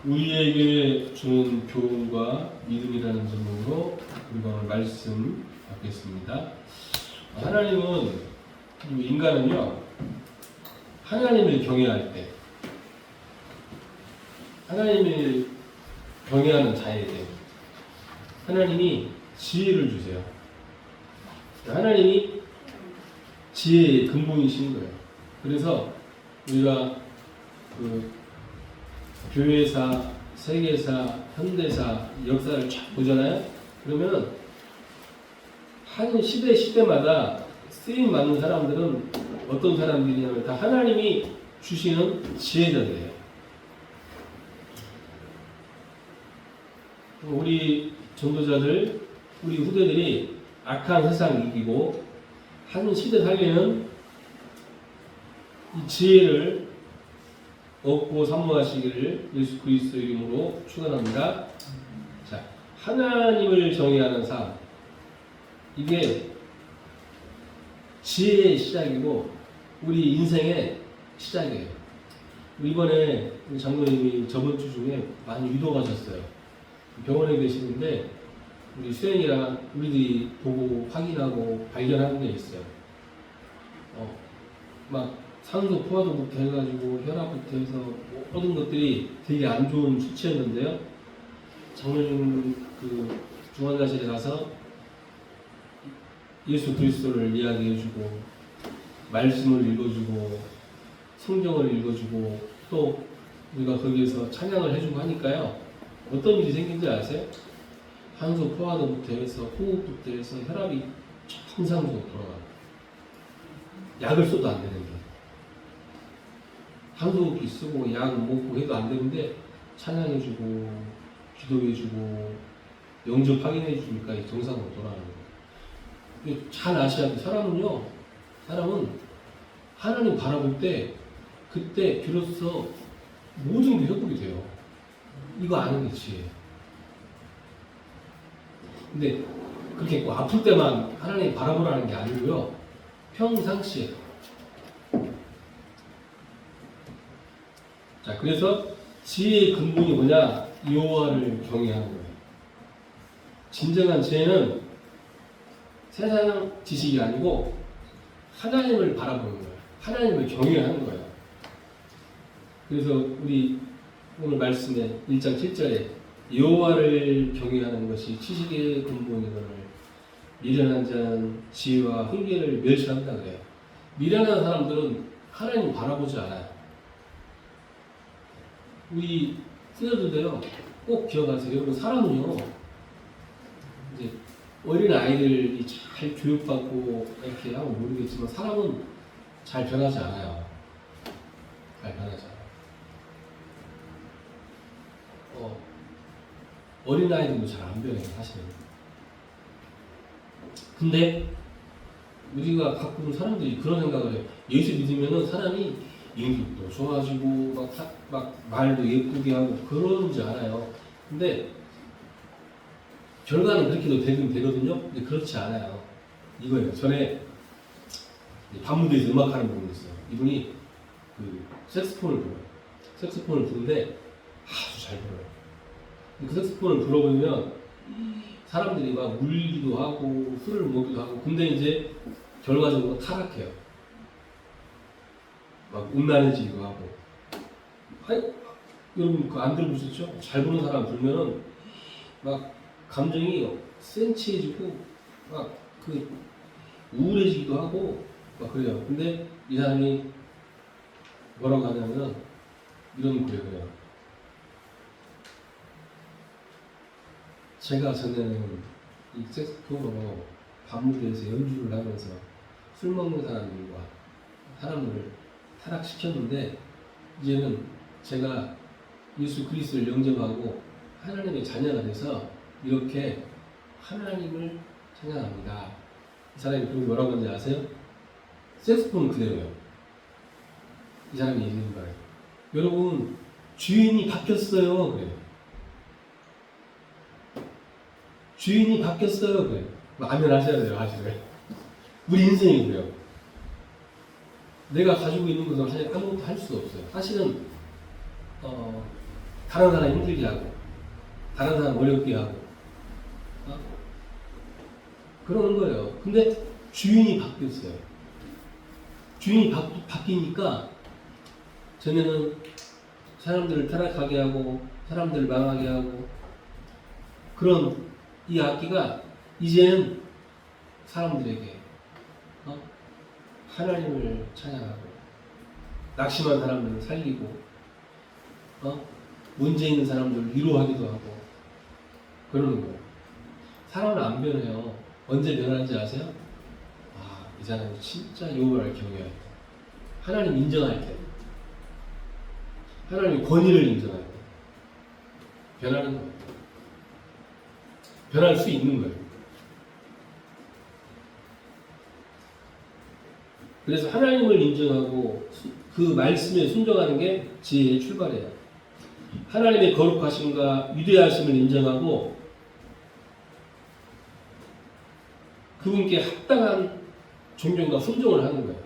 우리에게 주는 교훈과 믿음이라는 제목으로 우리가 오늘 말씀 받겠습니다. 하나님은, 인간은요, 하나님을 경외할 때, 하나님을 경외하는 자에게 하나님이 지혜를 주세요. 하나님이 지혜의 근본이신 거예요. 그래서 우리가 교회사, 세계사, 현대사 역사를 쫙 보잖아요. 그러면 한 시대마다 쓰임 받는 사람들은 어떤 사람들이냐면 다 하나님이 주시는 지혜자들이에요. 우리 전도자들, 우리 후대들이 악한 세상 이기고 한 시대 살리는 이 지혜를 얻고 사모하시기를 예수 그리스도의 이름으로 축원합니다. 자, 하나님을 정의하는 삶, 이게 지혜의 시작이고 우리 인생의 시작이에요. 이번에 우리 장로님이 저번 주 중에 많이 유도가셨어요. 병원에 계시는데 우리 수행이랑 우리들이 보고 확인하고 발견하는 게 있어요. 막 산소 포화도부터 해가지고 혈압부터 해서 모든 것들이 되게 안 좋은 수치였는데요. 장로님 중환자실에 가서 예수 그리스도를 이야기해주고 말씀을 읽어주고 성경을 읽어주고 또 우리가 거기에서 찬양을 해주고 하니까요. 어떤 일이 생긴지 아세요? 산소 포화도부터 해서 호흡부터 해서 혈압이 정상적으로 돌아가요. 약을 써도 안 되는 게. 산소호흡기 쓰고 약 먹고 해도 안 되는데 찬양해주고 기도해주고 영접 확인해주니까 정상으로 돌아가는 거예요. 잘 아셔야 돼요. 사람은 하나님 바라볼 때 그때 비로소 모든 게 회복이 돼요. 이거 아는 게 지혜예요. 근데 그렇게 꼭 아플 때만 하나님 바라보라는 게 아니고요. 평상시에. 자, 그래서 지혜의 근본이 뭐냐? 여호와를 경외하는 거예요. 진정한 지혜는 세상 지식이 아니고 하나님을 바라보는 거예요. 하나님을 경외하는 거예요. 그래서 우리 오늘 말씀에 1장 7절에 여호와를 경외하는 것이 지식의 근본이거늘 미련한 자는 지혜와 훈계를 멸시한다 그래요. 미련한 사람들은 하나님 바라보지 않아요. 우리 후대들도요, 꼭 기억하세요. 여러분, 사람은요, 이제 어린 아이들이 잘 교육받고 이렇게 하면 모르겠지만 사람은 잘 변하지 않아요. 잘 변하지 않아요. 어린 아이들도 잘 안 변해요, 사실은. 근데 우리가 가끔 사람들이 그런 생각을 해요. 예수 믿으면은 사람이 인격도 좋아지고 막 말도 예쁘게 하고 그러지 않아요. 근데 결과는 그렇게도 되긴 되거든요. 근데 그렇지 않아요. 이거예요. 전에 밤무대에서 음악하는 분이 있어요. 이분이 색소폰을 불어요. 색소폰을 부르는데 아주 잘 불어요. 그 색소폰을 불어보면 사람들이 막 울기도 하고 술을 먹기도 하고, 근데 이제 결과적으로 타락해요. 막 음란해지기도 하고. 여러분 그거 안 들어보셨죠? 잘 보는 사람 불면은 막 감정이 센치해지고 막 우울해지기도 하고 막 그래요. 근데 이 사람이 뭐라고 하냐면 이런 고백을 해요. 제가 전에는 이 색소폰으로 밤무대에서 연주를 하면서 술 먹는 사람들을 타락시켰는데 이제는 제가 예수 그리스도를 영접하고 하나님의 자녀가 돼서 이렇게 하나님을 찬양합니다. 이 사람이 그럼 뭐라고 하는지 아세요? 색소폰은 그대로예요. 이 사람이 얘기하는 거예요. 여러분, 주인이 바뀌었어요. 그래요. 주인이 바뀌었어요. 그래요. 아멘 하셔야 돼요. 하시고요. 우리 인생이 그래요. 내가 가지고 있는 것은 사실 아무것도 할 수 없어요. 사실은 다른 사람 힘들게 하고, 다른 사람 어렵게 하고, 그러는 거예요. 근데 주인이 바뀌었어요. 주인이 바뀌니까 전에는 사람들을 타락하게 하고 사람들을 망하게 하고 그런 이 악기가 이제는 사람들에게 하나님을 찬양하고 낙심한 사람들을 살리고 문제 있는 사람들을 위로하기도 하고 그러는 거예요. 사람은 안 변해요. 언제 변하는지 아세요? 이 사람이 진짜 여호와를 경외할 때, 하나님 인정할 때, 하나님의 권위를 인정할 때 변하는 거예요. 변할 수 있는 거예요. 그래서 하나님을 인정하고 그 말씀에 순종하는 게 지혜의 출발이에요. 하나님의 거룩하심과 위대하심을 인정하고 그분께 합당한 존경과 순종을 하는 거예요.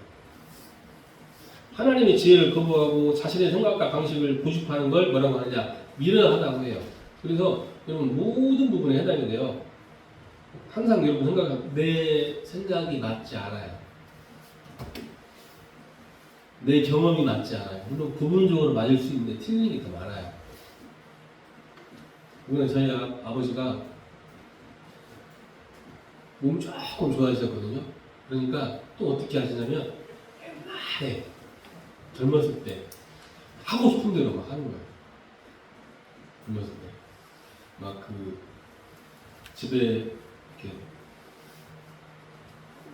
하나님의 지혜를 거부하고 자신의 생각과 방식을 고집하는 걸 뭐라고 하느냐? 미련하다고 해요. 그래서 여러분 모든 부분에 해당이 돼요. 항상 여러분 생각하면 내 생각이 맞지 않아요. 내 경험이 맞지 않아요. 물론 부분적으로 맞을 수 있는데 틀리는 게 더 많아요. 이번에 저희 아버지가 몸이 조금 좋아지셨거든요. 그러니까 또 어떻게 하시냐면 옛날에 젊었을 때 하고 싶은 대로 막 하는 거예요. 젊었을 때 막 그 집에 이렇게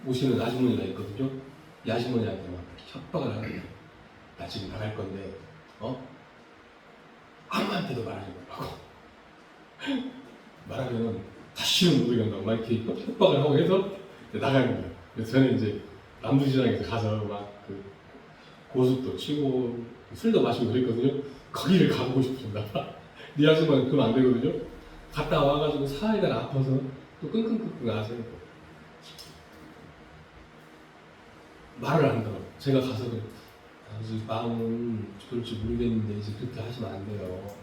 오시는 아주머니가 있거든요. 이 아주머니한테 막 협박을 하는 거예요. 나 지금 나갈 건데 아무한테도 말하지 말라고. 말하면 다시는 못 오게 한다고 막 이렇게 협박을 하고 해서 나가는 거예요. 그래서 저는 이제 남부시장에서 가서 막 그 고속도 치고 술도 마시고 그랬거든요. 거기를 가보고 싶습니다. 네 아줌마는 그러면 안 되거든요. 갔다 와가지고 사이가 아파서 또 끙끙끙끙 나세요. 말을 안 들어. 제가 가서 아버지 마음은 그럴지 모르겠는데 이제 그렇게 하시면 안 돼요.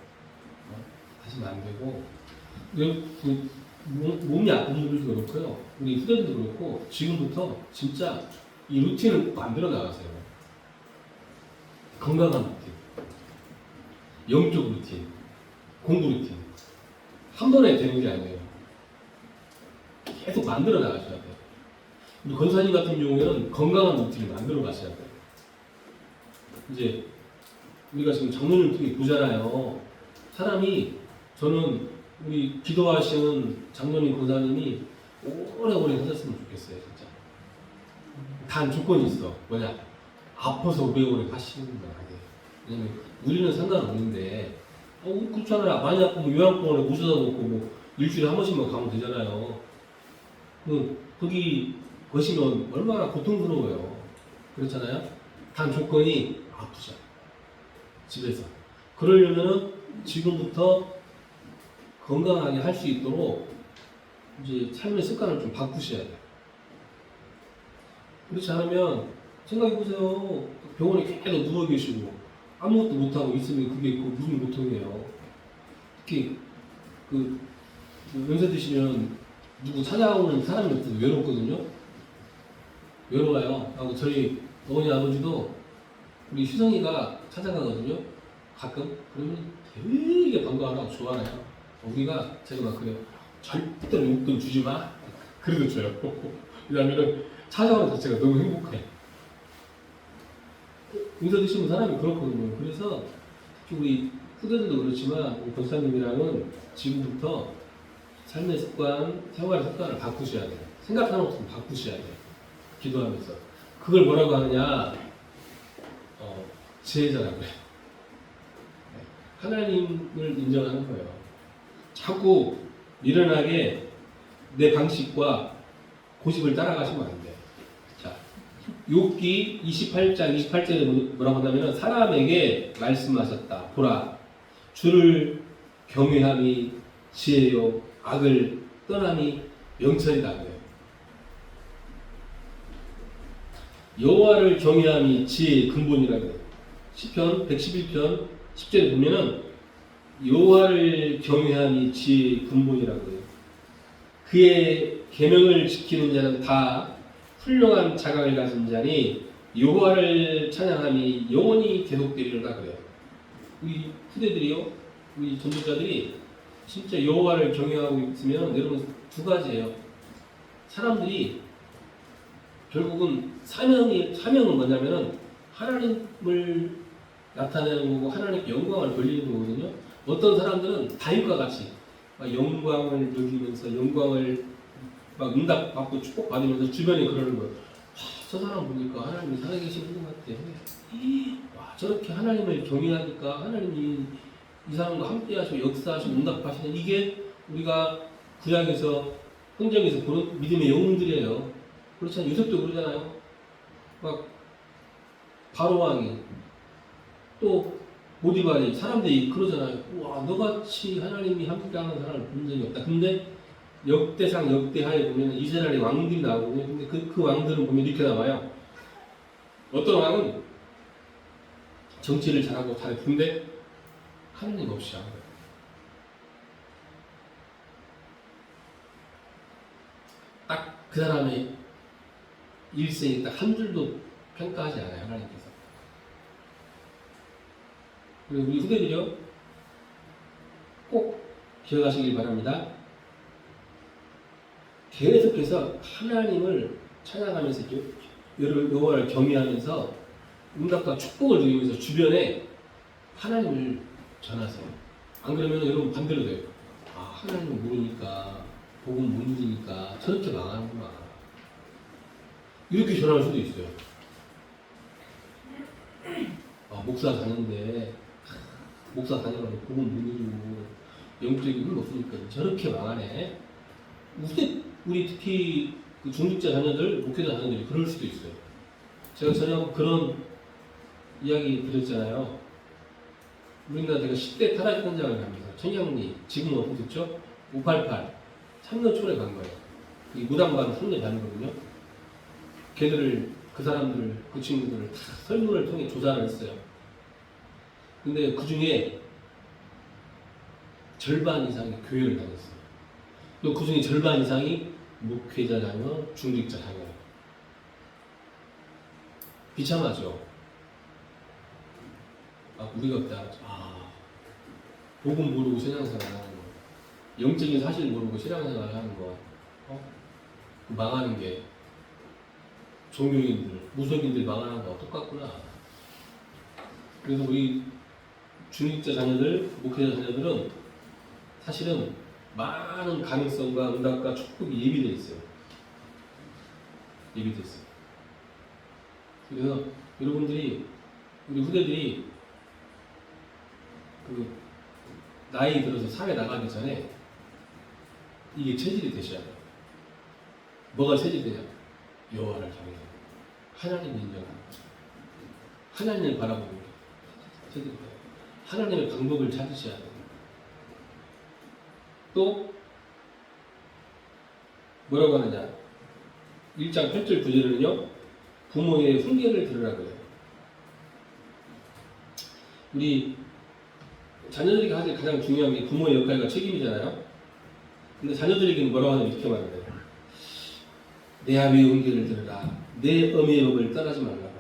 하시면 안 되고 그 몸이 아픈 분들도 그렇고요. 우리 후대들도 그렇고 지금부터 진짜 이 루틴을 만들어 나가세요. 건강한 루틴, 영적 루틴, 공부 루틴 한 번에 되는 게 아니에요. 계속 만들어 나가셔야 돼요. 우리 권사님 같은 경우에는 건강한 루틴을 만들어 가셔야 돼요. 이제 우리가 지금 장로님 특히 보잖아요. 사람이 저는 우리 기도하시는 장로님 권사님이 오래오래 하셨으면 좋겠어요. 진짜 단 조건이 있어. 뭐냐? 아파서 오래오래 가시는 건 아니에요. 왜냐면 우리는 상관없는데 그렇잖아요. 많이 아프면 요양병원에 모셔다 놓고 뭐 일주일에 한 번씩만 가면 되잖아요. 거기 거시면 얼마나 고통스러워요. 그렇잖아요. 단 조건이 아프죠. 집에서. 그러려면은 지금부터 건강하게 할 수 있도록 이제 삶의 습관을 좀 바꾸셔야 돼요. 그렇지 않으면 생각해보세요. 병원에 계속 누워 계시고 아무것도 못하고 있으면 그게 무슨 고통이에요. 특히 연세 드시면 누구 찾아오는 사람이 없어서 외롭거든요. 외로워요. 하고 저희 어머니 아버지도 우리 희성이가 찾아가거든요. 가끔. 그러면 되게 반가워하고 좋아해요. 우리가 제가 막 그래요. 절대로 용돈 주지 마. 그래도 줘요. 왜냐면은 찾아오는 자체가 너무 행복해. 인사 드시는 사람이 그렇거든요. 그래서 특히 우리 후대들도 그렇지만 우리 권사님이랑은 지금부터 삶의 습관, 생활의 습관을 바꾸셔야 돼요. 생각하는 것도 바꾸셔야 돼요. 기도하면서. 그걸 뭐라고 하느냐? 지혜자라고 해요. 하나님을 인정하는 거예요. 자꾸 미련하게 내 방식과 고집을 따라가시면 안 돼요. 자, 욥기 28절에 뭐라고 한다면 사람에게 말씀하셨다. 보라, 주를 경외함이 지혜요, 악을 떠남이 명철이다. 그래요. 여호와를 경외함이 지혜의 근본이라고 해요. 시편 111편 10절에 보면은 여호와를 경외함이 지혜의 근본이라고 해요. 그의 계명을 지키는 자는 다 훌륭한 자각을 가진 자니 여호와를 찬양함이 영원히 계속되리로다 그래요. 우리 후대들이요, 우리 전도자들이 진짜 여호와를 경외하고 있으면 여러분 두 가지예요. 사람들이 결국은 사명은 뭐냐면은 하나님을 나타내는 거고 하나님께 영광을 돌리는 거거든요. 어떤 사람들은 다윗과 같이 막 영광을 누리면서 영광을 막 응답받고 축복받으면서 주변에 그러는 거예요. 저 사람 보니까 하나님이 살아계시는 것 같아. 와, 저렇게 하나님을 경외하니까 하나님이 이 사람과 함께하시고 역사하시고 응답하시는 이게 우리가 구약에서 성경에서 보는 믿음의 영웅들이에요. 그렇잖아요. 요셉도 그러잖아요. 막 바로 왕이 또 보디발이 사람들이 그러잖아요. 와, 너같이 하나님이 함께하는 사람을 본 적이 없다. 근데 역대상 역대하에 보면 이스라엘의 왕들이 나오거든요. 근데 그 왕들은 보면 이렇게 나와요. 어떤 왕은 정치를 잘하고 잘해. 근데 하나님 없이 하는 거예요. 딱 그 사람의 일생이 딱 한 줄도 평가하지 않아요. 하나님께서. 그리고 우리 후대들이요, 꼭 기억하시길 바랍니다. 계속해서 하나님을 찬양하면서 여호와를 경외하면서 응답과 축복을 누리면서 주변에 하나님을 전하세요. 안 그러면 여러분 반대로 돼요. 아, 하나님을 모르니까 복음 못 누리니까 저렇게 망하는구나. 이렇게 전할 수도 있어요. 아, 목사 다는데 목사 다녀가지고 복음 못 누리고 영적인 힘 없으니까 저렇게 망하네. 우리 특히 그 중직자 자녀들, 목회자 자녀들이 그럴 수도 있어요. 제가 전에 그런 이야기 드렸잖아요. 우리나라 제가 10대 타락 현장을 갑니다. 청량리, 지금은 어디죠? 588 3년 초에 간 거예요. 이 무당반 3년 다니거든요. 걔들을, 그 사람들을, 그 친구들을 다 설문을 통해 조사를 했어요. 근데 그 중에 절반 이상이 교회를 다녔어요. 또 그 중에 절반 이상이 목회자 자녀, 중직자 자녀예요. 비참하죠. 아, 우리가 그때 알았죠. 아, 복음 모르고 신앙생활 하는 거, 영적인 사실 모르고 신앙생활 하는 거, 망하는 게 종교인들, 무속인들 망하는 거 똑같구나. 그래서 우리 중직자 자녀들, 목회자 자녀들은 사실은 많은 가능성과 응답과 축복이 예비되어 있어요. 예비되어 있어요. 그래서 여러분들이, 우리 후대들이 그 나이 들어서 사회 나가기 전에 이게 체질이 되셔야 돼요. 뭐가 체질이 되냐? 여호와를 경외하고 하나님을 인정하고 하나님을 바라보는 게 체질이 돼요. 하나님의 방법을 찾으셔야 돼요. 또 뭐라고 하느냐? 1장 8절 9절은요, 부모의 훈계를 들으라 그래요. 우리 자녀들에게 사실 가장 중요한 게 부모의 역할과 책임이잖아요. 근데 자녀들에게는 뭐라고 하냐면 이렇게 말해요. 내 아비의 훈계를 들으라. 내 어미의 법을 떠나지 말라고 해요.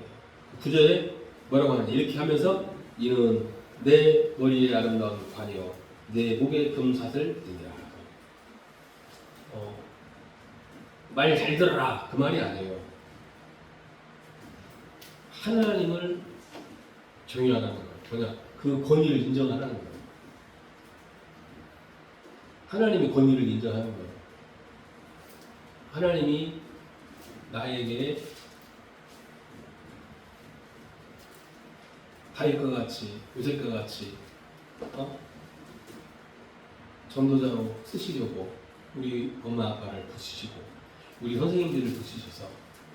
9절에 뭐라고 하느냐? 이렇게 하면서 이는 내 머리에 아름다운 관이요 내 목에 금사슬 띠니라. 말 잘 들어라 그 말이 아니에요. 하나님을 경외하라는 거예요. 뭐냐? 그 권위를 인정하라는 거예요. 하나님의 권위를 인정하는 거예요. 하나님이 나에게 다윗과 같이, 요셉과 같이 전도자로 쓰시려고 우리 엄마 아빠를 부시시고 우리 선생님들을 부시셔서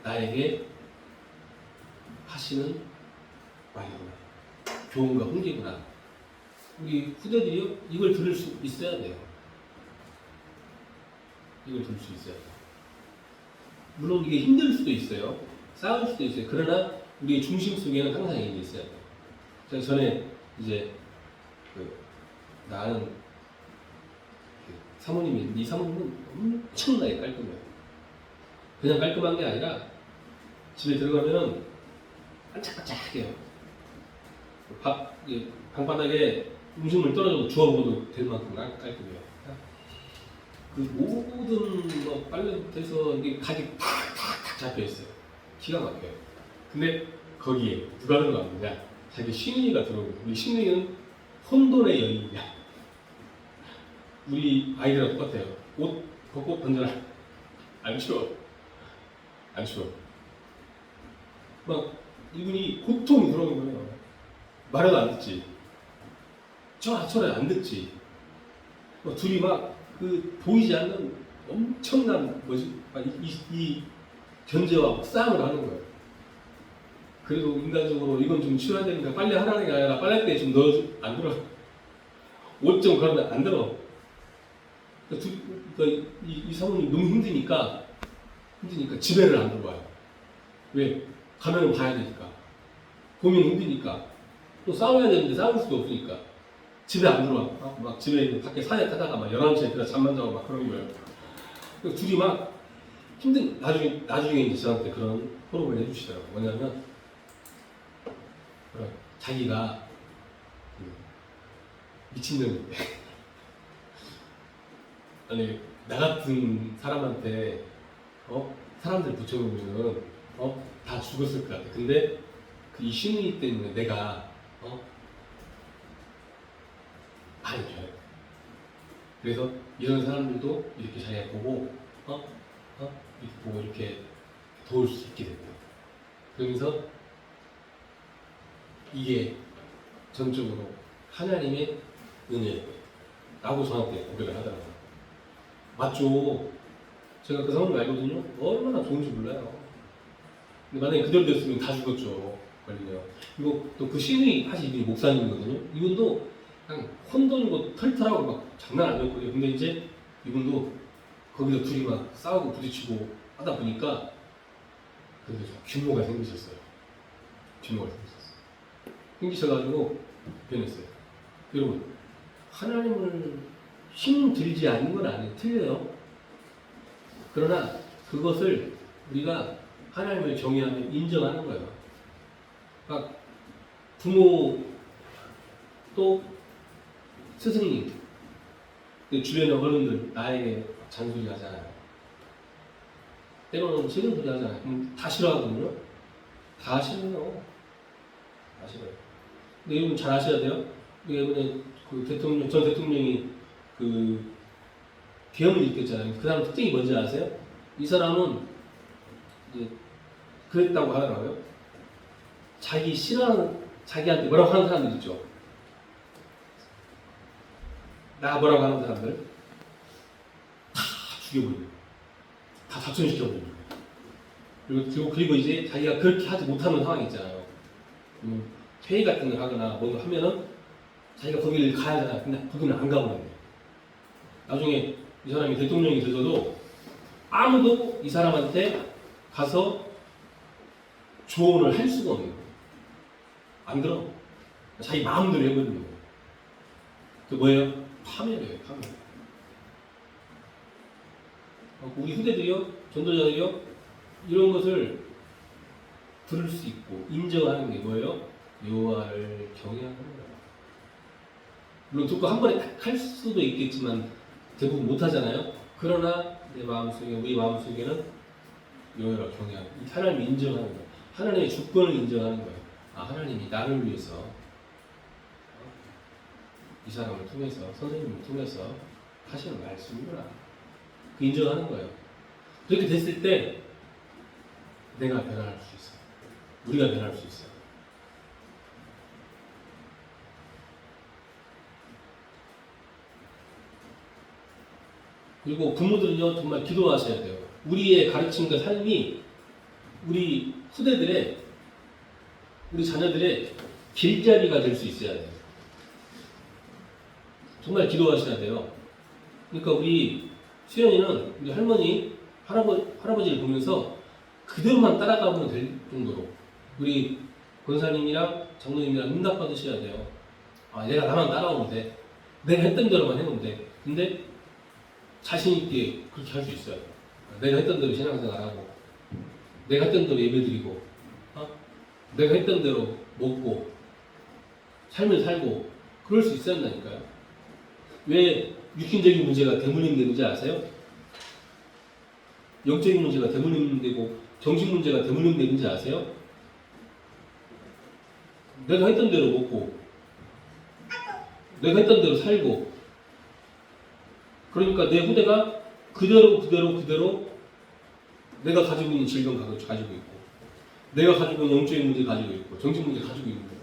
나에게 하시는 말이구나, 교훈과 훈계구나. 우리 후대들이요, 이걸 들을 수 있어야 돼요. 이걸 들을 수 있어야 돼요. 물론 이게 힘들 수도 있어요. 싸울 수도 있어요. 그러나 우리의 중심 속에는 항상 이게 있어야 돼요. 제가 전에 이제 나는 사모님이 이 사모님은 엄청나게 깔끔해요. 그냥 깔끔한 게 아니라 집에 들어가면은 반짝반짝해요. 방바닥에 음식물 떨어져도 주워먹어도 될 만큼 깔끔해요. 그 모든 뭐 빨래부터 이게 각이 탁탁탁 잡혀 있어요. 기가 막혀요. 근데 거기에 누가 들어가느냐? 자기 시누이가 들어오고, 우리 시누이는 혼돈의 여인이야. 우리 아이들하고 똑같아요. 옷 벗고 던져라. 안 추워. 안 추워. 막 이분이 고통이 들어오는 거예요. 말해도 안 듣지. 저래 안 듣지. 둘이 막 그 보이지 않는 엄청난 이 견제와 싸움을 하는 거예요. 그래도 인간적으로 이건 좀 치워야 되니까 빨리 하라는 게 아니라 빨래대에 좀 넣어줘. 안 들어. 옷 좀 그러면 안 들어. 이 사모님 너무 힘드니까 집에를 안 들어와요. 왜? 가면은 봐야 되니까. 보면 힘드니까. 또 싸워야 되는데 싸울 수도 없으니까. 집에 안 들어와. 막 집에 밖에 사회 타다가 막 11시에 들어 잠만 자고 막 그런 거예요. 둘이 막 나중에 이제 저한테 그런 호흡을 해주시더라고요. 뭐냐면, 자기가 미친년인데. 아니, 나 같은 사람한테, 사람들 붙여놓으면, 다 죽었을 것 같아. 근데, 이 시누이 때문에 내가, 많이 줘요. 그래서 이런 사람들도 이렇게 자기가 보고, 이렇게 보고 이렇게 도울 수 있게 됩니다. 그러면서 이게 전적으로 하나님의 은혜라고 저한테 고백을 하더라고요. 맞죠? 제가 그 상황을 알거든요. 얼마나 좋은지 몰라요. 근데 만약에 그대로 됐으면 다 죽었죠. 걸리요. 그리고 또 그 시누이 하신 이분이 목사님이거든요. 이분도 그냥 혼돈이고 털털하고 막 장난 아니었거든요. 근데 이제 이분도 거기서 둘이 막 싸우고 부딪히고 하다 보니까 그래서 규모가 생기셨어요. 생기셔가지고 변했어요. 여러분, 하나님을 힘들지 않는 건 아니에요. 틀려요. 그러나 그것을 우리가 하나님을 경외하면 인정하는 거예요. 그러니까 부모 또 스승님, 주변의 어른들 나에게 잔소리 하잖아요. 때로는 싫은 소리 하잖아요. 그럼 다 싫어하거든요. 다 싫어요. 근데 여러분 잘 아셔야 돼요. 이번에 전 대통령이 계엄을 일으켰잖아요. 그 사람 특징이 뭔지 아세요? 이 사람은 이제 그랬다고 하더라고요. 자기 싫어하는, 자기한테 뭐라고 하는 사람들 있죠. 나 뭐라고 하는 사람들 다 죽여버려요. 다 좌천시켜버려요. 그리고 이제 자기가 그렇게 하지 못하는 상황이 있잖아요. 회의 같은 걸 하거나 뭔가 하면은 자기가 거기를 가야 하잖아요. 근데 거기는 안 가버려요. 나중에 이 사람이 대통령이 되서도 아무도 이 사람한테 가서 조언을 할 수가 없는 거예요. 안 들어. 자기 마음대로 해버리는 거예요. 그 뭐예요? 파멸이에요, 파멸. 우리 후대들이요, 전도자들이요, 이런 것을 들을 수 있고 인정하는 게 뭐예요? 여호와를 경외하는 거예요. 물론 듣고 한 번에 딱 할 수도 있겠지만 대부분 못 하잖아요. 그러나 내 마음속에, 우리 마음속에는 여호와를 경외하는, 하나님을 인정하는 거예요. 하나님의 주권을 인정하는 거예요. 하나님이 나를 위해서 이 사람을 통해서, 선생님을 통해서 하시는 말씀이구나. 그 인정하는 거예요. 그렇게 됐을 때 내가 변화할 수 있어요. 우리가 변할 수 있어요. 그리고 부모들은요, 정말 기도하셔야 돼요. 우리의 가르침과 삶이 우리 후대들의, 우리 자녀들의 길잡이가 될 수 있어야 돼요. 정말 기도하셔야 돼요. 그러니까 우리 수연이는 우리 할머니, 할아버지를 보면서 그대로만 따라가면 될 정도로 우리 권사님이랑 장로님이랑 응답받으셔야 돼요. 얘가 나만 따라오면 돼. 내가 했던 대로만 해놓으면 돼. 근데 자신 있게 그렇게 할 수 있어요. 내가 했던 대로 신앙생활하고, 내가 했던 대로 예배드리고, 내가 했던 대로 먹고, 삶을 살고, 그럴 수 있어야 한다니까요. 왜 육신적인 문제가 대물림되는지 아세요? 영적인 문제가 대물림되고 정신 문제가 대물림되는지 아세요? 내가 했던 대로 먹고, 내가 했던 대로 살고, 그러니까 내 후대가 그대로 내가 가지고 있는 질병 가지고 있고, 내가 가지고 있는 영적인 문제 가지고 있고, 정신 문제 가지고 있는 거예요.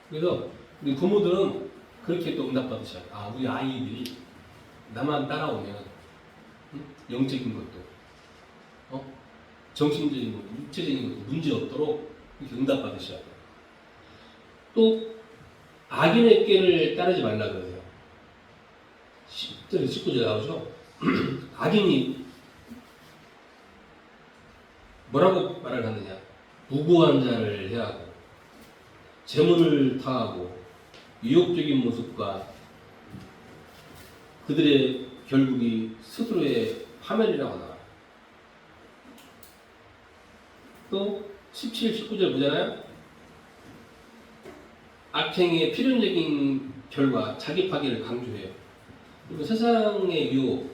그래서 우리 부모들은 그렇게 또 응답받으셔요. 아, 우리 아이들이 나만 따라오면 영적인 것도, 정신적인 것도, 육체적인 것도 문제 없도록 이렇게 응답받으셔야 돼요. 또 악인의 꾀를 따르지 말라 그러세요. 10절, 19절 나오죠? 악인이 뭐라고 말을 하느냐? 무고한 자를 해하고, 재물을 탕하고, 유혹적인 모습과 그들의 결국이 스스로의 파멸이라고 나와요. 또 17, 19절 보잖아요. 악행의 필연적인 결과 자기 파괴를 강조해요. 그리고 세상의 유혹,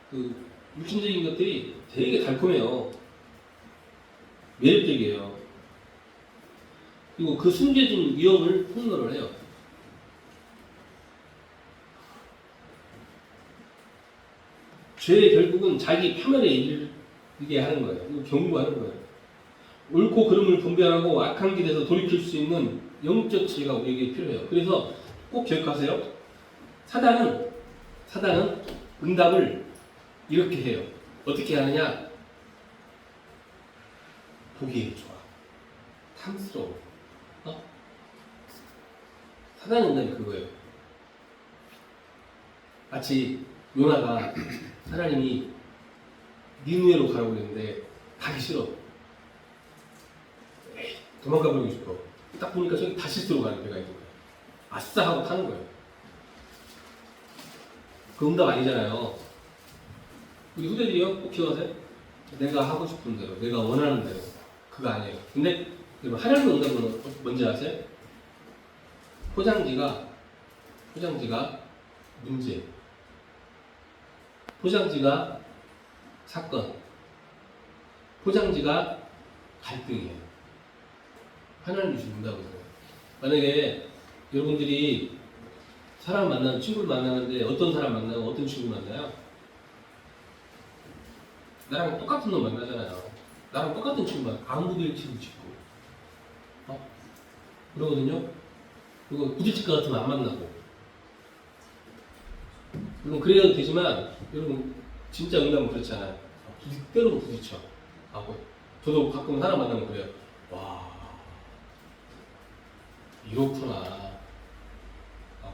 그 육신적인 것들이 되게 달콤해요. 매력적이에요. 그리고 그 숨겨진 위험을 폭로를 해요. 죄의 결국은 자기 파멸에 이르게 하는 거예요. 이거 경고하는 거예요. 옳고 그름을 분별하고 악한 길에서 돌이킬 수 있는 영적 지혜가 우리에게 필요해요. 그래서 꼭 기억하세요. 사단은 응답을 이렇게 해요. 어떻게 하느냐? 보기에 좋아. 탐스러워. 사단의 응답이 그거예요. 마치 요나가 하나님이 니느웨로 가라고 그랬는데 가기 싫어. 에이, 도망가 버리고 싶어. 딱 보니까 저기 다시스로 가는 배가 있는 거예요. 아싸 하고 타는 거예요. 그 응답 아니잖아요. 우리 후대들이요, 꼭 기억하세요. 내가 하고 싶은 대로, 내가 원하는 대로. 그거 아니에요. 근데 하나님의 응답은 뭔지 아세요? 포장지가 문제, 포장지가 사건, 포장지가 갈등이에요. 하나님 주신 응답은. 만약에 여러분들이 사람 만나는, 친구를 만나는데 어떤 사람 만나고 어떤 친구 만나요? 나랑 똑같은 놈 만나잖아요. 나랑 똑같은 친구만 아무도 친구 짓고, 그러거든요. 그리고 부딪힐 것 같으면 안 만나고. 물론 그래도 되지만 여러분 진짜 응답은 그렇지 않아요. 때로는 부딪혀. 저도 가끔 사람 만나면 그래요. 와, 이렇구나.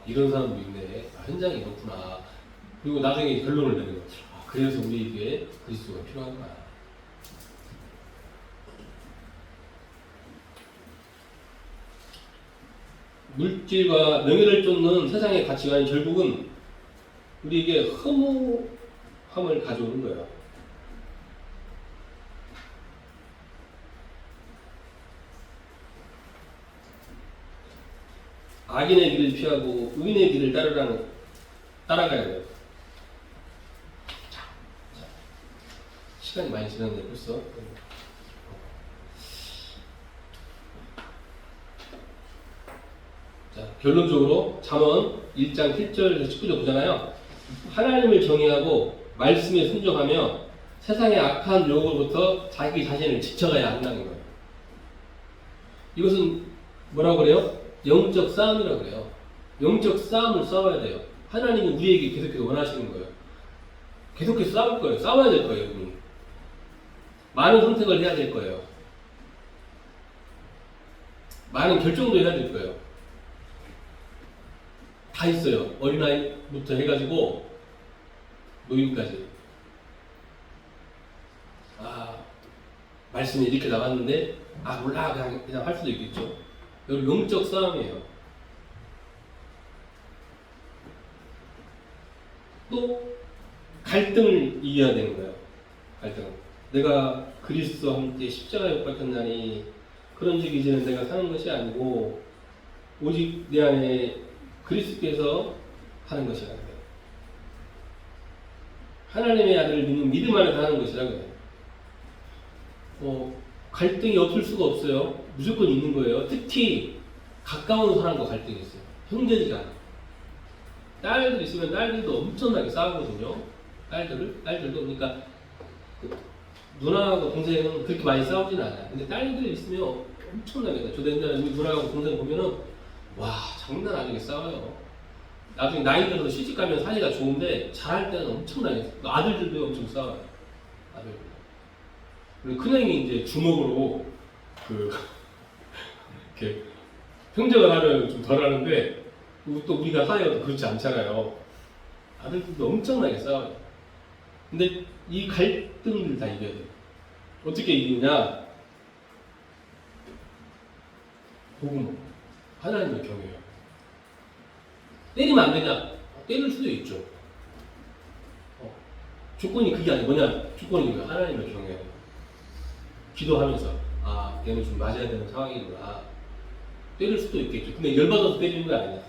이런 사람도 있네. 현장이 이렇구나. 그리고 나중에 결론을 내는 거죠. 그래서 우리에게 그리스도가 필요하구나. 물질과 명예를 쫓는 세상의 가치관이 결국은 우리에게 허무함을 가져오는 거예요. 악인의 길을 피하고 의인의 길을 따라가야 돼요. 자, 시간이 많이 지났네요, 벌써. 자, 결론적으로 잠언 1장 7절에서 19절 보잖아요. 하나님을 정의하고 말씀에 순종하며 세상의 악한 유혹으로부터 자기 자신을 지켜가야 한다는 거예요. 이것은 뭐라고 그래요? 영적 싸움이라고 그래요. 영적 싸움을 싸워야 돼요. 하나님이 우리에게 계속해서 원하시는 거예요. 계속해서 싸울 거예요. 싸워야 될 거예요, 우리. 많은 선택을 해야 될 거예요. 많은 결정도 해야 될 거예요. 다 있어요. 어린아이부터 해가지고 노인까지. 말씀이 이렇게 나왔는데 몰라 그냥 할 수도 있겠죠. 여러분 영적 싸움이에요. 또 갈등을 이겨야 되는 거예요. 갈등. 내가 그리스도와 함께 십자가에 못 박혔나니 그런 즉 이제는 내가 사는 것이 아니고 오직 내 안에 그리스도께서 하는 것이라는 거예요. 하나님의 아들을 믿는 믿음 안에 사는 것이라는 거예요. 갈등이 없을 수가 없어요. 무조건 있는 거예요. 특히 가까운 사람과 갈등이 있어요. 형제지간. 딸들 있으면 딸들도 엄청나게 싸우거든요. 딸들도. 그러니까 누나하고 동생은 그렇게 많이 싸우진 않아요. 근데 딸들이 있으면 엄청나게. 저도 옛날에 우리 누나하고 동생 보면은 와 장난 아니게 싸워요. 나중에 나이 들어서 시집 가면 사이가 좋은데 잘할 때는 엄청나게. 아들들도 엄청 싸워요. 아들. 그리고 큰형이 이제 주먹으로 이렇게 평정을 하면 좀 덜하는데 또 우리가 사이가 그렇지 않잖아요. 아들들도 엄청나게 싸워요. 근데 이 갈등을 다 이겨야 돼요. 어떻게 이기느냐? 복음, 하나님을 경외해요. 때리면 안 되냐? 때릴 수도 있죠. 조건이 그게 아니고 뭐냐? 조건이 뭐야? 하나님을 경외해요. 기도하면서 얘는 좀 맞아야 되는 상황이구나. 때릴 수도 있겠죠. 근데 열받아서 때리는 거 아니야.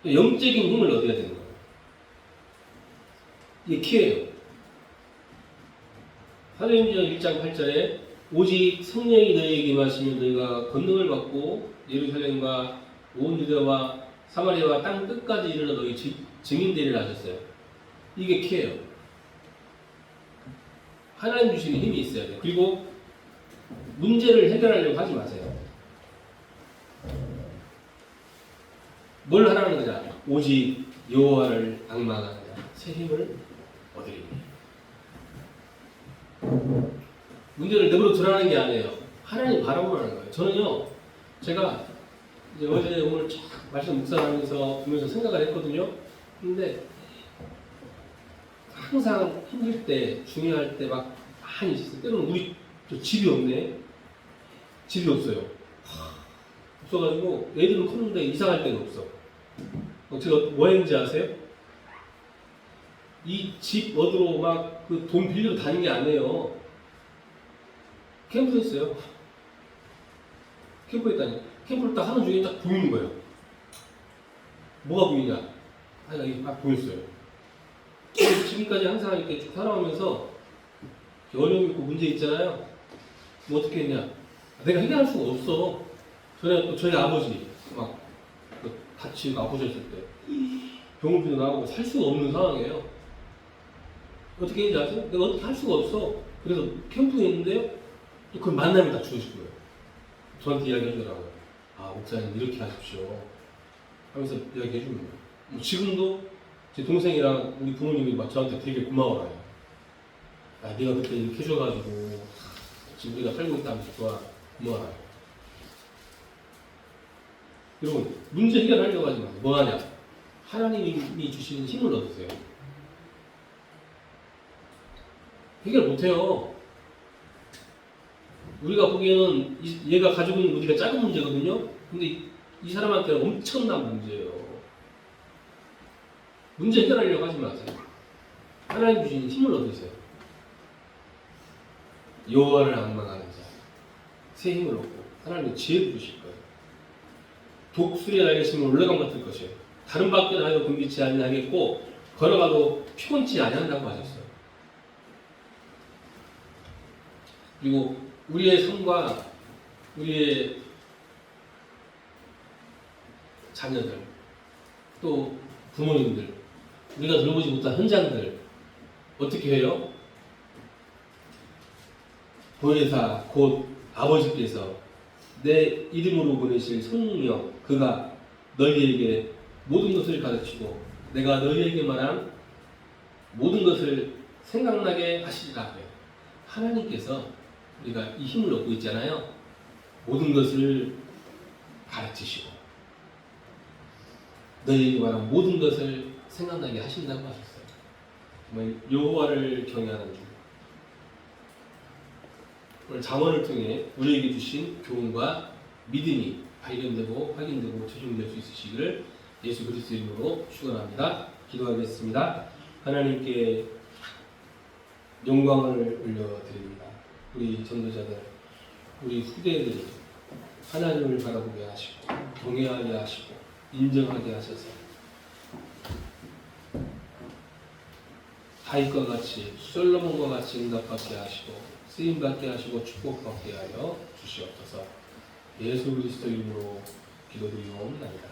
영적인 힘을 얻어야 되는 거예요. 이게 키예요. 사도행전 1장 8절에 오직 성령이 너희에게 임하시면 너희가 권능을 받고 예루살렘과 온 유대와 사마리아와 땅 끝까지 이르러 너희 증인되리라 하셨어요. 이게 키예요. 하나님 주시는 힘이 있어야 돼요. 그리고 문제를 해결하려고 하지 마세요. 뭘 하라는 거냐? 오직 여호와를 앙망하는 자, 새 힘을 얻으리니. 문제를 내버려 두라는 게 아니에요. 하나님 바라보라는 거예요. 저는요, 제가 이제 어제 오늘 쫙 말씀 묵상하면서 보면서 생각을 했거든요. 근데 항상 힘들 때, 중요할 때 막 많이 있었어요. 때로는 우리 집이 없네. 집이 없어요. 없어가지고 애들은 컸는데 이사 갈 데가 없어. 제가 뭐 했는지 아세요? 이 집 얻으러 막 그 돈 빌리러 다닌 게 아니에요. 캠프 했어요. 캠프 했다니. 캠프를 딱 하는 중에 딱 보이는 거예요. 뭐가 보이냐? 이게 딱 보였어요. 지금까지 항상 이렇게 쭉 살아오면서 어려움 있고 문제 있잖아요. 뭐 어떻게 했냐? 내가 해결할 수가 없어. 전에 또 저희 아버지 막 다치고 아프셨을 때 병원비도 나가고 살 수가 없는 상황이에요. 어떻게 했는지 아세요? 내가 어떻게 할 수가 없어. 그래서 캠프에 있는데요. 또 그 만남이 다 주어질 거예요. 저한테 이야기 해주더라고요. 목사님 이렇게 하십시오. 하면서 이야기 해주는 거예요. 뭐 지금도 제 동생이랑 우리 부모님이 막 저한테 되게 고마워해요. 네가 그때 이렇게 해줘가지고 지금 우리가 살고 있다면서 좋아, 고마워요. 여러분, 문제 해결하려고 하지 마세요. 뭐 하냐? 하나님이 주시는 힘을 얻으세요. 해결 못해요. 우리가 보기에는 얘가 가지고 있는 문제가 작은 문제거든요. 근데 이 사람한테는 엄청난 문제예요. 문제 해결하려고 하지 마세요. 하나님 주신 힘을 얻으세요. 여호와를 앙망하는 자, 새 힘을 얻고 하나님의 지혜를 주실 거예요. 독수리의 날개심은 올라감 같을 것이에요. 다른 밖에 나가도 굶기지 아니하겠고 걸어가도 피곤치 아니한다고 하셨어요. 그리고 우리의 삶과 우리의 자녀들, 또 부모님들, 우리가 들어보지 못한 현장들 어떻게 해요? 보혜사 곧 아버지께서 내 이름으로 보내실 성령 그가 너희에게 모든 것을 가르치고 내가 너희에게 말한 모든 것을 생각나게 하시리라. 하나님께서 우리가 이 힘을 얻고 있잖아요. 모든 것을 가르치시고 너희에게 말한 모든 것을 생각나게 하신다고 하셨어요. 정말 여호와를 경외하는 중. 오늘 잠언을 통해 우리에게 주신 교훈과 믿음이 발견되고 확인되고 최종될 수 있으시기를 예수 그리스도 이름으로 축원합니다. 기도하겠습니다. 하나님께 영광을 올려드립니다. 우리 전도자들, 우리 후대들이 하나님을 바라보게 하시고 경외하게 하시고 인정하게 하셔서 다윗과 같이 솔로몬과 같이 응답받게 하시고 쓰임받게 하시고 축복받게 하여 주시옵소서. 예수 그리스도 이름으로 기도드리옵나이다.